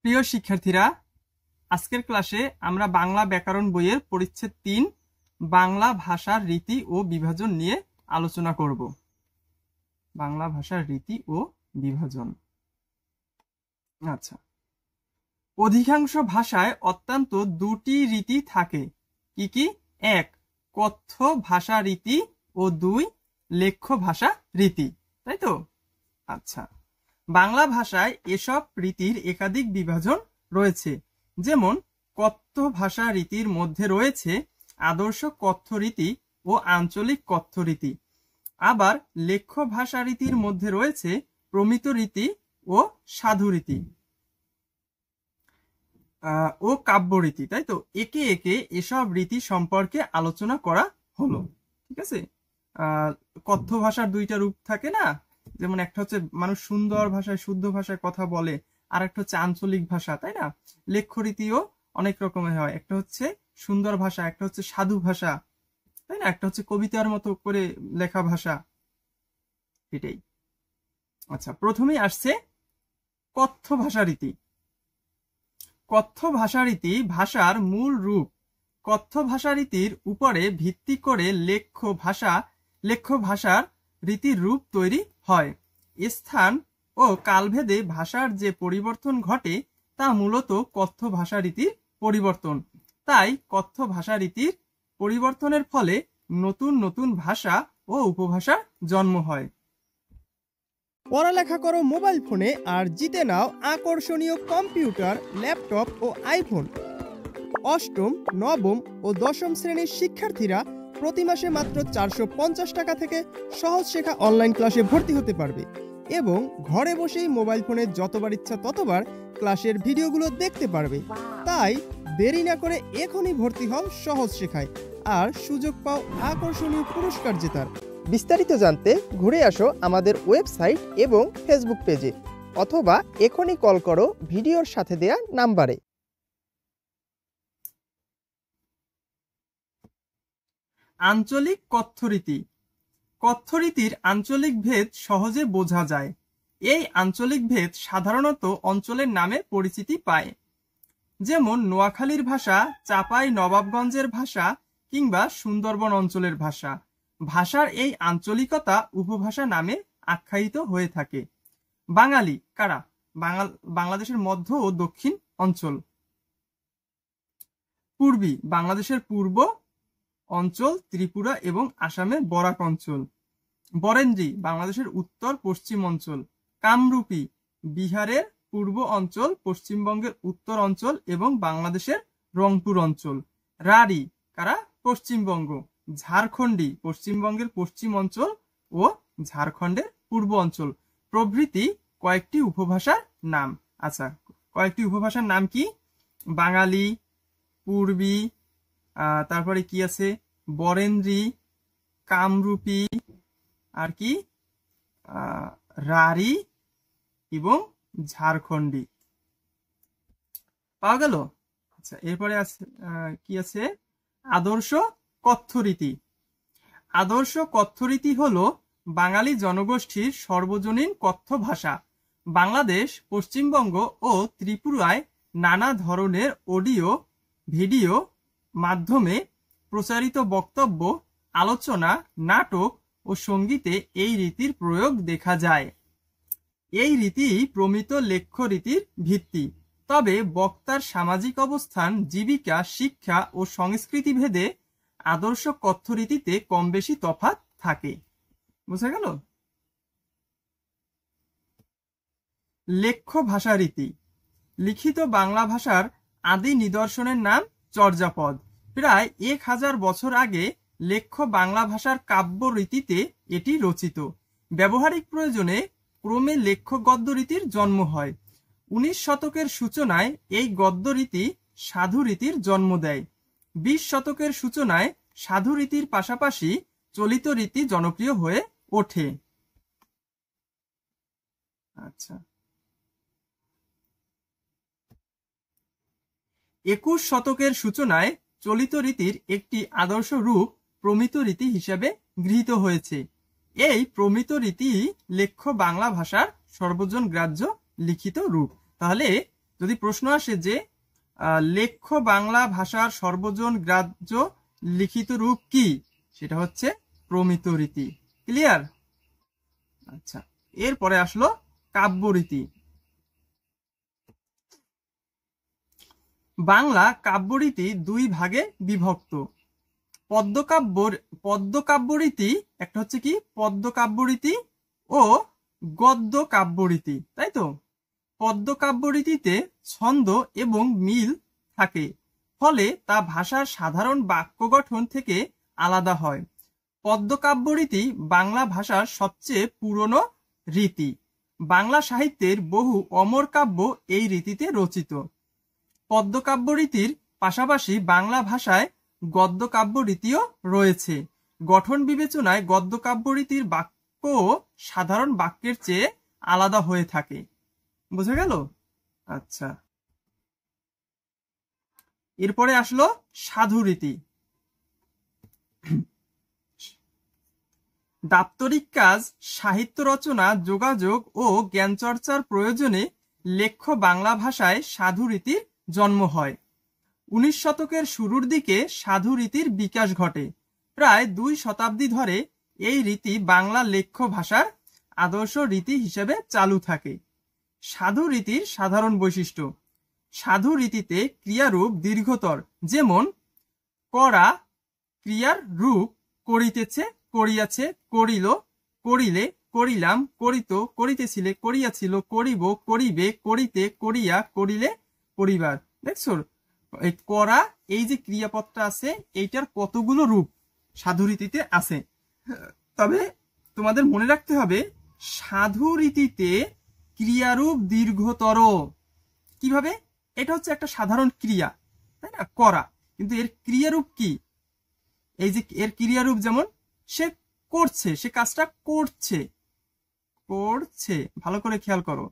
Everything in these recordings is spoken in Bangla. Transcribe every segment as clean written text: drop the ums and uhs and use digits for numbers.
প্রিয় শিক্ষার্থীরা, আজকের ক্লাসে আমরা বাংলা ব্যাকরণ বইয়ের পরিচ্ছেদ ৩ বাংলা ভাষার রীতি ও বিভাজন নিয়ে আলোচনা করব। বাংলা ভাষার রীতি ও বিভাজন। আচ্ছা, অধিকাংশ ভাষায় অত্যন্ত দুটি রীতি থাকে। কি কি? ১ কথ্য ভাষা রীতি ও ২ লেখ্য ভাষা রীতি, তাই তো? আচ্ছা, বাংলা ভাষায় এসব রীতির একাধিক বিভাজন রয়েছে। যেমন কথ্য ভাষা রীতির মধ্যে রয়েছে আদর্শ কথ্য রীতি ও আঞ্চলিক কথ্য রীতি। আবার লেখ্য ভাষা রীতির মধ্যে রয়েছে প্রমিত রীতি ও সাধু রীতি ও কাব্য রীতি, তাই তো? একে একে এসব রীতি সম্পর্কে আলোচনা করা হলো। ঠিক আছে, কথ্য ভাষার দুইটা রূপ থাকে না, যেমন একটা হচ্ছে মানুষ সুন্দর ভাষায় শুদ্ধ ভাষায় কথা বলে, আর একটা হচ্ছে আঞ্চলিক ভাষা, তাই না? লেখ্য রীতিও অনেক রকমের হয়, একটা হচ্ছে সুন্দর ভাষা, একটা হচ্ছে সাধু ভাষা, তাই না? একটা হচ্ছে কবিতার মতো করে লেখা ভাষা, এটাই। আচ্ছা, প্রথমেই আসছে কথ্য ভাষা রীতি। কথ্য ভাষা রীতি ভাষার মূল রূপ। কথ্য ভাষা রীতির উপরে ভিত্তি করে লেখ্য ভাষার রীতির রূপ তৈরি হয়। স্থান ও কালভেদে ভাষার যে পরিবর্তন ঘটে তা মূলত কথ্য ভাষা রীতির পরিবর্তন। তাই কথ্য ভাষা রীতির পরিবর্তনের ফলে নতুন নতুন ভাষা ও উপভাষার জন্ম হয়। পড়ালেখা করো মোবাইল ফোনে আর জিতে নাও আকর্ষণীয় কম্পিউটার, ল্যাপটপ ও আইফোন। অষ্টম, নবম ও দশম শ্রেণীর শিক্ষার্থীরা প্রতি মাসে মাত্র 450 টাকা থেকে সহজ শেখা অনলাইন ক্লাসে ভর্তি হতে পারবে এবং ঘরে বসেই মোবাইল ফোনে যতবার ইচ্ছা ততবার ক্লাসের ভিডিওগুলো দেখতে পারবে। তাই দেরি না করে এখনই ভর্তি হও সহজ শেখায় আর সুযোগ পাও আকর্ষণীয় পুরস্কার জেতার। বিস্তারিত জানতে ঘুরে আসো আমাদের ওয়েবসাইট এবং ফেসবুক পেজে, অথবা এখনই কল করো ভিডিওর সাথে দেয়া নাম্বারে। আঞ্চলিক কথ্য রীতি। কথ্য রীতির আঞ্চলিক ভেদ সহজে বোঝা যায়। এই আঞ্চলিক ভেদ সাধারণত অঞ্চলের নামে পরিচিতি পায়, যেমন নোয়াখালীর ভাষা চাঁপাই নবাবগঞ্জের ভাষা কিংবা সুন্দরবন অঞ্চলের ভাষা। ভাষার এই আঞ্চলিকতা উপভাষা নামে আখ্যায়িত হয়ে থাকে। বাঙালি কারা? বাংলাদেশের মধ্য ও দক্ষিণ অঞ্চল। পূর্বী বাংলাদেশের পূর্ব অঞ্চল, ত্রিপুরা এবং আসামের বরাক অঞ্চল। বরেন্দ্রী বাংলাদেশের উত্তর পশ্চিম অঞ্চল। কামরূপী বিহারের পূর্ব অঞ্চল, পশ্চিমবঙ্গের উত্তর অঞ্চল এবং বাংলাদেশের রংপুর অঞ্চল। রাঢ়ী কারা? পশ্চিমবঙ্গ। ঝাড়খণ্ডী পশ্চিমবঙ্গের পশ্চিম অঞ্চল ও ঝাড়খণ্ডের পূর্ব অঞ্চল প্রভৃতি কয়েকটি উপভাষার নাম। আচ্ছা, কয়েকটি উপভাষার নাম কি? বাঙালি, পূর্বী, তারপরে কি আছে? বরেন্দ্রী, কামরূপী, আর কি রাঢ়ী এবং ঝাড়খণ্ডী। পাওয়া গেল? আচ্ছা, এরপরে আছে কি আছে? আদর্শ কথ্য রীতি। আদর্শ কথ্য রীতি হলো বাঙালি জনগোষ্ঠীর সর্বজনীন কথ্য ভাষা। বাংলাদেশ, পশ্চিমবঙ্গ ও ত্রিপুরায় নানা ধরনের অডিও ভিডিও মাধ্যমে প্রচারিত বক্তব্য, আলোচনা, নাটক ও সঙ্গীতে এই রীতির প্রয়োগ দেখা যায়। এই রীতি প্রমিত লেখ্য রীতির ভিত্তি। তবে বক্তার সামাজিক অবস্থান, জীবিকা, শিক্ষা ও সংস্কৃতি ভেদে আদর্শ কথ্য রীতিতে কম বেশি তফাৎ থাকে। বুঝা গেল? লেখ্য ভাষা রীতি। লিখিত বাংলা ভাষার আদি নিদর্শনের নাম চর্যাপদ। প্রায় 1000 বছর আগে লেখ্য বাংলা ভাষার কাব্য রীতিতে এটি রচিত। ব্যবহারিক প্রয়োজনে ক্রমে লেখ্য গদ্য রীতির জন্ম হয়। 19 শতকের সূচনায় এই গদ্য রীতি সাধু রীতির জন্ম দেয়। 20 শতকের সূচনায় সাধু রীতির পাশাপাশি চলিত রীতি জনপ্রিয় হয়ে ওঠে। আচ্ছা, 21 শতকের সূচনায় চলিত রীতির একটি আদর্শ রূপ প্রমিত রীতি হিসেবে গৃহীত হয়েছে। এই প্রমিত রীতি লেখ্য বাংলা ভাষার সর্বজন গ্রাহ্য লিখিত রূপ। তাহলে যদি প্রশ্ন আসে যে লেখ্য বাংলা ভাষার সর্বজন গ্রাহ্য লিখিত রূপ কি, সেটা হচ্ছে প্রমিত রীতি। ক্লিয়ার? আচ্ছা, এরপরে আসলো কাব্যরীতি। বাংলা কাব্যরীতি দুই ভাগে বিভক্ত। পদ্যকাব্যরীতি, একটা হচ্ছে কি পদ্যকাব্যরীতি ও গদ্য কাব্যরীতি, তাই তো? পদ্যকাব্যরীতিতে ছন্দ এবং মিল থাকে, ফলে তা ভাষার সাধারণ বাক্য গঠন থেকে আলাদা হয়। পদ্যকাব্যরীতি বাংলা ভাষার সবচেয়ে পুরনো রীতি। বাংলা সাহিত্যের বহু অমর কাব্য এই রীতিতে রচিত। পদ্যকাব্যরীতির পাশাপাশি বাংলা ভাষায় গদ্যকাব্য রীতিও রয়েছে। গঠন বিবেচনায় গদ্যকাব্য রীতির বাক্য সাধারণ বাক্যের চেয়ে আলাদা হয়ে থাকে। বোঝা গেল? আচ্ছা, এরপরে আসলো সাধু রীতি। দাপ্তরিক কাজ, সাহিত্য রচনা, যোগাযোগ ও জ্ঞানচর্চার প্রয়োজনে লেখ্য বাংলা ভাষায় সাধু রীতির জন্ম হয়। 19 শতকের শুরুর দিকে সাধু রীতির বিকাশ ঘটে। প্রায় 2 শতাব্দী ধরে এই রীতি বাংলা লেখ্য ভাষার আদর্শ রীতি হিসেবে চালু থাকে। সাধু রীতির সাধারণ বৈশিষ্ট্য: সাধু রীতিতে ক্রিয়ারূপ দীর্ঘতর, যেমন করা ক্রিয়ার রূপ করিতেছে, করিয়াছে, করিল, করিলে, করিলাম, করিত, করিতেছিলে, করিয়াছিল, করিব, করিবে, করিতে, করিয়া, করিলে, করিবার। দেখছো এই করা, এই যে ক্রিয়াপদটা আছে, এইটার কতগুলো রূপ সাধু রীতিতে আছে। তবে তোমাদের মনে রাখতে হবে সাধু রীতিতে ক্রিয়ারূপ দীর্ঘতর। কিভাবে? এটা হচ্ছে একটা সাধারণ ক্রিয়া, তাই না, করা, কিন্তু এর ক্রিয়ারূপ কি? এই যে এর ক্রিয়ারূপ, যেমন সে করছে, সে কাজটা করছে, করছে, ভালো করে খেয়াল করো,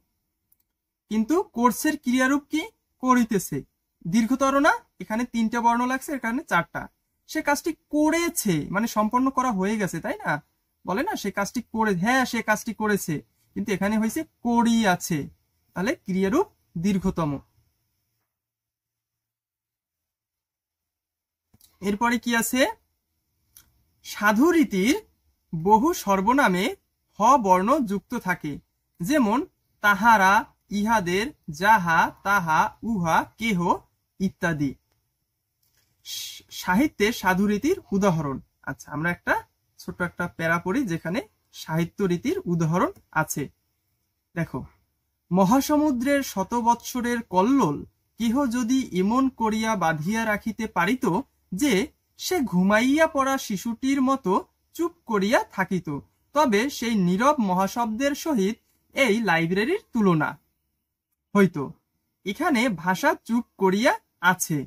কিন্তু কোর্সের ক্রিয়ারূপ কি? করিতেছে। দীর্ঘতর না? এখানে 3টা বর্ণ লাগছে, এখানে 4টা। সে কাজটি করেছে, মানে সম্পন্ন করা হয়ে গেছে, তাই না? বলে না সে কাজটি করে, হ্যাঁ সে কাজটি করেছে, কিন্তু এখানে হয়েছে করিয়াছে, তাহলে ক্রিয়ারূপ দীর্ঘতম। এরপরে কি আছে? সাধু রীতির বহু সর্বনামে হ বর্ণ যুক্ত থাকে, যেমন তাহারা, ইহাদের, যাহা, তাহা, উহা, কেহ ইত্যাদি। সাহিত্যে সাধু রীতির উদাহরণ। আচ্ছা, আমরা একটা ছোট একটা প্যারা পড়ি যেখানে সাহিত্য রীতির উদাহরণ আছে। দেখো, মহাসমুদ্রের শত বৎসরের কল্লোল কেহ যদি এমন করিয়া বাঁধিয়া রাখিতে পারিত যে সে ঘুমাইয়া পড়া শিশুটির মতো চুপ করিয়া থাকিত, তবে সেই নীরব মহাশব্দের সহিত এই লাইব্রেরির তুলনা হইত। এখানে ভাষা চুপ করিয়া আছে,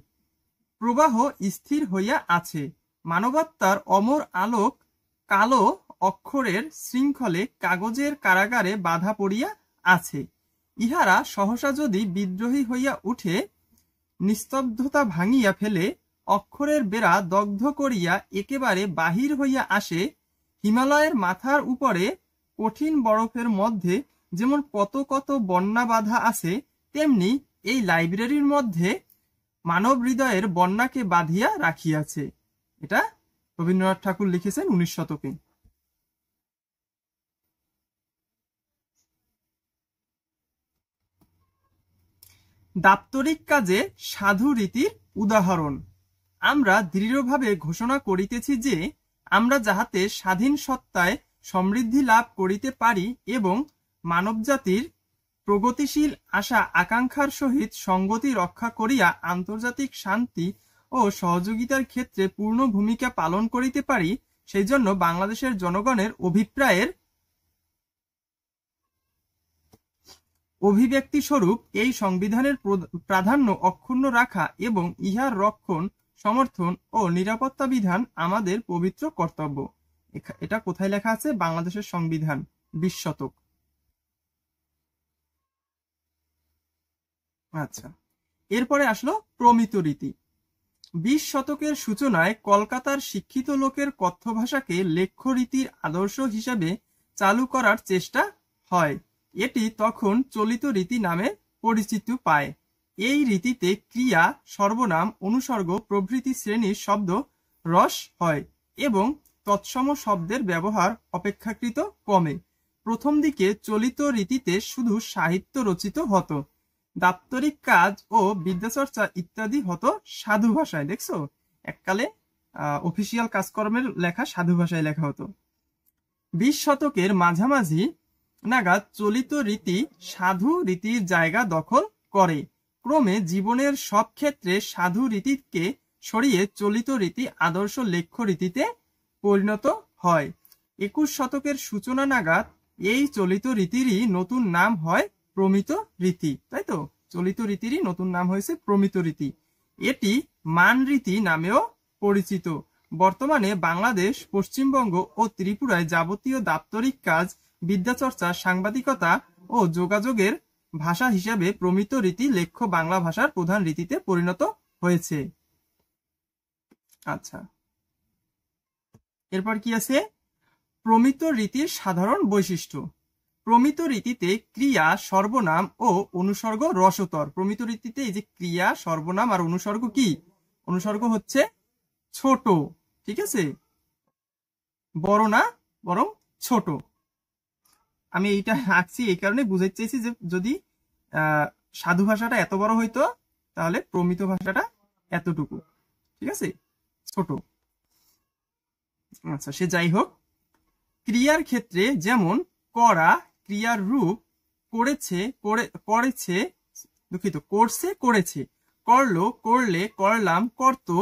প্রবাহ স্থির হইয়া আছে, মানবাত্মার অমর আলোক কালো অক্ষরের শৃঙ্খলে কাগজের কারাগারে বাধা পড়িয়া আছে। ইহারা সহসা যদি বিদ্রোহী হইয়া উঠে, নিস্তব্ধতা ভাঙিয়া ফেলে, অক্ষরের বেড়া দগ্ধ করিয়া একেবারে বাহির হইয়া আসে, হিমালয়ের মাথার উপরে কঠিন বরফের মধ্যে যেমন কত কত বন্যা বাধা আছে, তেমনি এই লাইব্রেরির মধ্যে মানব হৃদয়ের বন্যাকে বাঁধিয়া রাখিয়াছে। এটা রবীন্দ্রনাথ ঠাকুর লিখেছেন 19 শতকে। দাপ্তরিক কাজে সাধু রীতির উদাহরণ: আমরা দৃঢ়ভাবে ঘোষণা করিতেছি যে আমরা যাহাতে স্বাধীন সত্তায় সমৃদ্ধি লাভ করিতে পারি এবং মানবজাতির প্রগতিশীল আশা আকাঙ্ক্ষার সহিত সঙ্গতি রক্ষা করিয়া আন্তর্জাতিক শান্তি ও সহযোগিতার ক্ষেত্রে পূর্ণ ভূমিকা পালন করিতে পারি, সেই জন্য বাংলাদেশের জনগণের অভিপ্রায়ের অভিব্যক্তি স্বরূপ এই সংবিধানের প্রাধান্য অক্ষুণ্ণ রাখা এবং ইহার রক্ষণ, সমর্থন ও নিরাপত্তা বিধান আমাদের পবিত্র কর্তব্য। এটা কোথায় লেখা আছে? বাংলাদেশের সংবিধান, 20 শতক। আচ্ছা, এরপরে আসলো প্রমিত রীতি। 20 শতকের সূচনায় কলকাতার শিক্ষিত লোকের কথ্য ভাষাকে লেখ্য রীতির আদর্শ হিসাবে চালু করার চেষ্টা হয়। এটি তখন চলিত রীতি নামে পরিচিতি পায়। এই রীতিতে ক্রিয়া, সর্বনাম, অনুসর্গ প্রভৃতি শ্রেণীর শব্দ রস হয় এবং তৎসম শব্দের ব্যবহার অপেক্ষাকৃত কমে। প্রথম দিকে চলিত রীতিতে শুধু সাহিত্য রচিত হতো, দাপ্তরিক কাজ ও বিদ্যাচর্চা ইত্যাদি হতো সাধু ভাষায়। দেখছো, এককালে অফিসিয়াল কাজকর্মের লেখা সাধু ভাষায় লেখা হতো। 20 শতকের মাঝামাঝি নাগাদ চলিত রীতি সাধু রীতির জায়গা দখল করে। ক্রমে জীবনের সব ক্ষেত্রে সাধু রীতিকে সরিয়ে চলিত রীতি আদর্শ লেখ্য রীতিতে পরিণত হয়। 21 শতকের সূচনা নাগাদ এই চলিত রীতিরই নতুন নাম হয় প্রমিত রীতি। তাই তো, চলিত রীতিরই নতুন নাম হয়েছে প্রমিত রীতি। এটি মান রীতি নামেও পরিচিত। বর্তমানে বাংলাদেশ, পশ্চিমবঙ্গ ও ত্রিপুরায় যাবতীয় দাপ্তরিক কাজ, বিদ্যাচর্চা, সাংবাদিকতা ও যোগাযোগের ভাষা হিসাবে প্রমিত রীতি লেখ্য বাংলা ভাষার প্রধান রীতিতে পরিণত হয়েছে। আচ্ছা, এরপর কি আছে? প্রমিত রীতির সাধারণ বৈশিষ্ট্য। প্রমিত রীতিতে ক্রিয়া, সর্বনাম ও অনুসর্গ রসতর। প্রমিত রীতিতে এই যে ক্রিয়া, সর্বনাম আর অনুসর্গ কি? অনুসর্গ হচ্ছে ছোট, ঠিক আছে, বড় না, বরং ছোট। আমি এইটা আঁকছি এই কারণে বুঝাইতে চাইছি যে যদি সাধু ভাষাটা এত বড় হইতো তাহলে প্রমিত ভাষাটা এতটুকু, ঠিক আছে, ছোট। আচ্ছা, সে যাই হোক, ক্রিয়ার ক্ষেত্রে যেমন করা, ক্রিয়ার রূপ, করেছে, করেছে, দুঃখিত, করছে, করেছে, করলো, করলে, করলাম, করতো,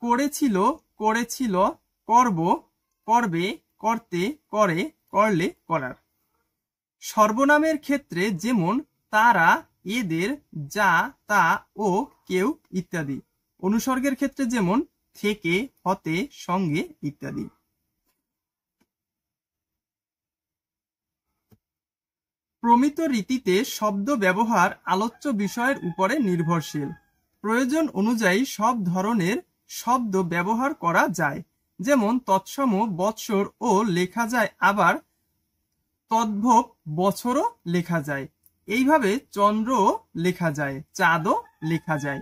করেছিল, করেছিল, করব, করবে, করতে, করে, করলে, করার। সর্বনামের ক্ষেত্রে যেমন তারা, এদের, যা, তা ও কেউ ইত্যাদি। অনুসর্গের ক্ষেত্রে যেমন থেকে, হতে, সঙ্গে ইত্যাদি। প্রমিত রীতিতে শব্দ ব্যবহার আলোচ্য বিষয়ের উপরে নির্ভরশীল। প্রয়োজন অনুযায়ী সব ধরনের শব্দ ব্যবহার করা যায়। যেমন তৎসম বৎসর ও লেখা যায়, আবার তদ্ভব বছরও লেখা যায়। এইভাবে চন্দ্রও লেখা যায়, চাঁদও লেখা যায়।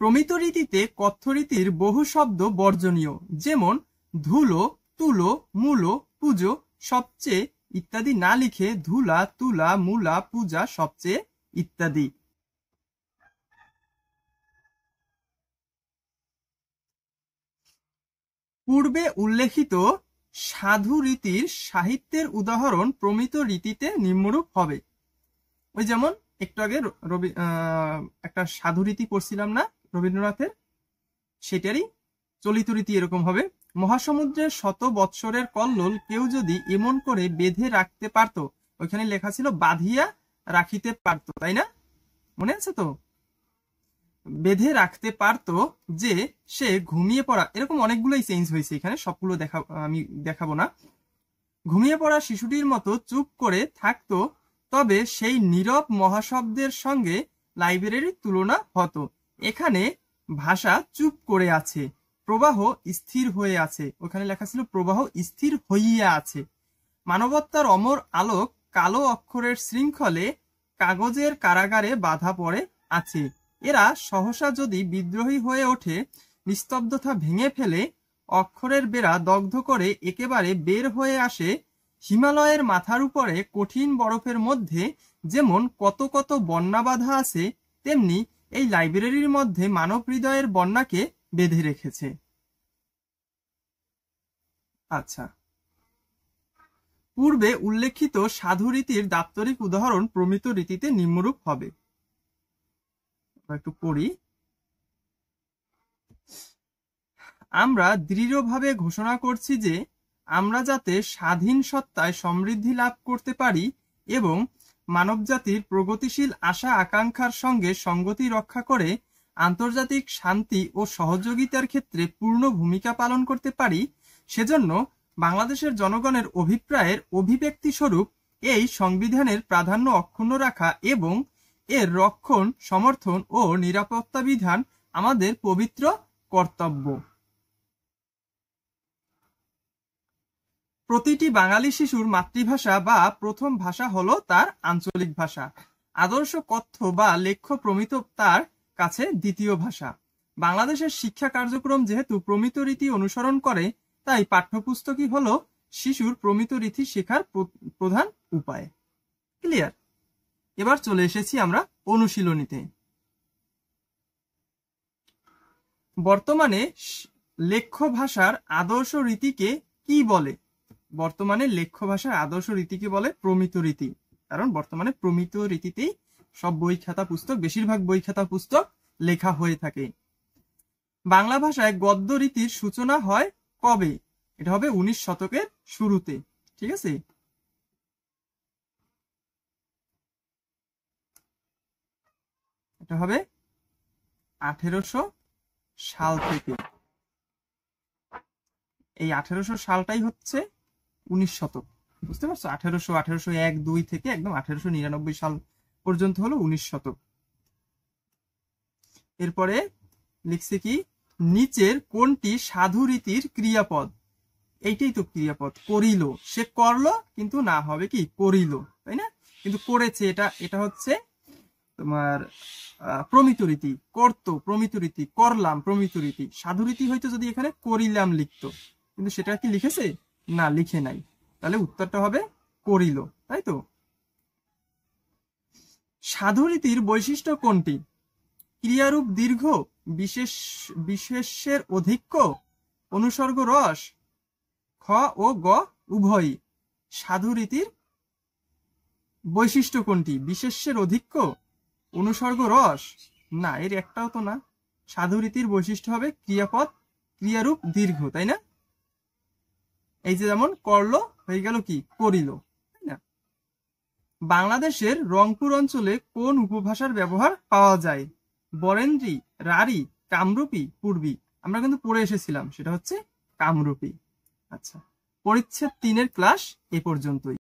প্রমিত রীতিতে কথ্য রীতির বহু শব্দ বর্জনীয়, যেমন ধুলো, তুলো, মূলো, পুজো, সবচেয়ে ইত্যাদি না লিখে ধুলা, তুলা, মূলা, পূজা, সবচেয়ে ইত্যাদি। পূর্বে উল্লেখিত সাধু রীতির সাহিত্যের উদাহরণ প্রমিত রীতিতে নিম্নরূপ হবে। ওই যেমন একটু আগে একটা সাধু রীতি পড়ছিলাম না রবীন্দ্রনাথের, সেটারই চলিত রীতি এরকম হবে। মহাসমুদ্রের 100 বৎসরের কল্লোল কেউ যদি এমন করে বেঁধে রাখতে পারত, ওইখানে লেখা ছিল বাঁধিয়া রাখিতে পারত, তাই না? মনে আছে তো? বেঁধে রাখতে পারত যে সে ঘুমিয়ে পড়া, এরকম অনেকগুলোই চেঞ্জ হয়েছে এখানে, সবগুলো আমি দেখাবো না। ঘুমিয়ে পড়া শিশুটির মতো চুপ করে থাকতো, তবে সেই নীরব মহাশব্দের সঙ্গে লাইব্রেরির তুলনা হতো। এখানে ভাষা চুপ করে আছে, প্রবাহ স্থির হয়ে আছে, ওখানে লেখা ছিল প্রবাহ স্থির হইয়া আছে। মানবতার অমর আলোক কালো অক্ষরের শৃঙ্খলে কাগজের কারাগারে বাধা পড়ে আছে। এরা সহসা যদি বিদ্রোহী হয়ে ওঠে, নিস্তব্ধতা ভেঙে ফেলে, অক্ষরের বেড়া দগ্ধ করে একেবারে বের হয়ে আসে, হিমালয়ের মাথার উপরে কঠিন বরফের মধ্যে যেমন কত কত বন্যা বাঁধা আছে, তেমনি এই লাইব্রেরির মধ্যে মানব হৃদয়ের বন্যাকে বেঁধে রেখেছে। আচ্ছা, পূর্বে উল্লেখিত সাধু রীতির দাপ্তরিক উদাহরণ প্রমিত রীতিতে নিম্নরূপ হবে। একটু পড়ি। আমরা দৃঢ়ভাবে ঘোষণা করছি যে আমরা যাতে স্বাধীন সত্তায় সমৃদ্ধি লাভ করতে পারি এবং মানবজাতির প্রগতিশীল আশা আকাঙ্ক্ষার সঙ্গে সঙ্গতি রক্ষা করে আন্তর্জাতিক শান্তি ও সহযোগিতার ক্ষেত্রে পূর্ণ ভূমিকা পালন করতে পারি, সেজন্য বাংলাদেশের জনগণের অভিপ্রায়ের অভিব্যক্তি স্বরূপ এই সংবিধানের প্রাধান্য অক্ষুণ্ণ রাখা এবং এর রক্ষণ, সমর্থন ও নিরাপত্তা বিধান আমাদের পবিত্র কর্তব্য। প্রতিটি বাঙালি শিশুর মাতৃভাষা বা প্রথম ভাষা হলো তার আঞ্চলিক ভাষা। আদর্শ কথ্য বা লেখ্য প্রমিত তার কাছে দ্বিতীয় ভাষা। বাংলাদেশের শিক্ষা কার্যক্রম যেহেতু প্রমিত রীতি অনুসরণ করে, তাই পাঠ্যপুস্তকই হলো শিশুর প্রমিত রীতি শেখার প্রধান উপায়। ক্লিয়ার? এবার চলে এসেছি আমরা অনুশীলনীতে। বর্তমানে লেখ্য ভাষার আদর্শ রীতিকে কি বলে? বর্তমানে লেখ্য ভাষার আদর্শ রীতিকে বলে প্রমিত রীতি। কারণ বর্তমানে প্রমিত রীতিতেই সব বই খাতা পুস্তক, বেশিরভাগ বই খাতা পুস্তক লেখা হয়ে থাকে। বাংলা ভাষায় গদ্য রীতির সূচনা হয় কবে? এটা হবে 19 শতকের শুরুতে। ঠিক আছে, এটা হবে 1800 সাল থেকে। এই 1800 সালটাই হচ্ছে 19 শতক। বুঝতে পারছো? 1801-2 থেকে একদম 1899 সাল পর্যন্ত হলো 19 শতক। এরপরে লিখছে কি, নিচের কোনটি সাধু রীতির ক্রিয়াপদ? এইটাই তো ক্রিয়াপদ। করিল, সে করলো কিন্তু না হবে কি করিল, তাই না? কিন্তু করেছে, এটা হচ্ছে তোমার প্রমিত রীতি। করতো প্রমিত রীতি, করলাম প্রমিত রীতি। সাধু রীতি হয়তো যদি এখানে করিলাম লিখতো, কিন্তু সেটা কি লিখেছে? না, লিখে নাই। তাহলে উত্তরটা হবে করিল, তাই তো? সাধু রীতির বৈশিষ্ট্য কোনটি? ক্রিয়ারূপ দীর্ঘ, বিশেষের অধিক্য, অনুসর্গ রস, খ ও গ উভয়ই। সাধু রীতির বৈশিষ্ট্য কোনটি? বিশেষের অধিক্য, অনুসর্গ রস? না, এর একটাও তো না। সাধু রীতির বৈশিষ্ট্য হবে ক্রিয়াপদ ক্রিয়ারূপ দীর্ঘ, তাই না? এই যে যেমন করলো হয়ে গেল কি করিল, তাই না? বাংলাদেশের রংপুর অঞ্চলে কোন উপভাষার ব্যবহার পাওয়া যায়? বরেন্দ্রী, রাঢ়ী, কামরূপী, পূর্বী। আমরা কিন্তু পড়ে এসেছিলাম, সেটা হচ্ছে কামরূপী। আচ্ছা, পরিচ্ছেদ 3 এর ক্লাস এ পর্যন্তই।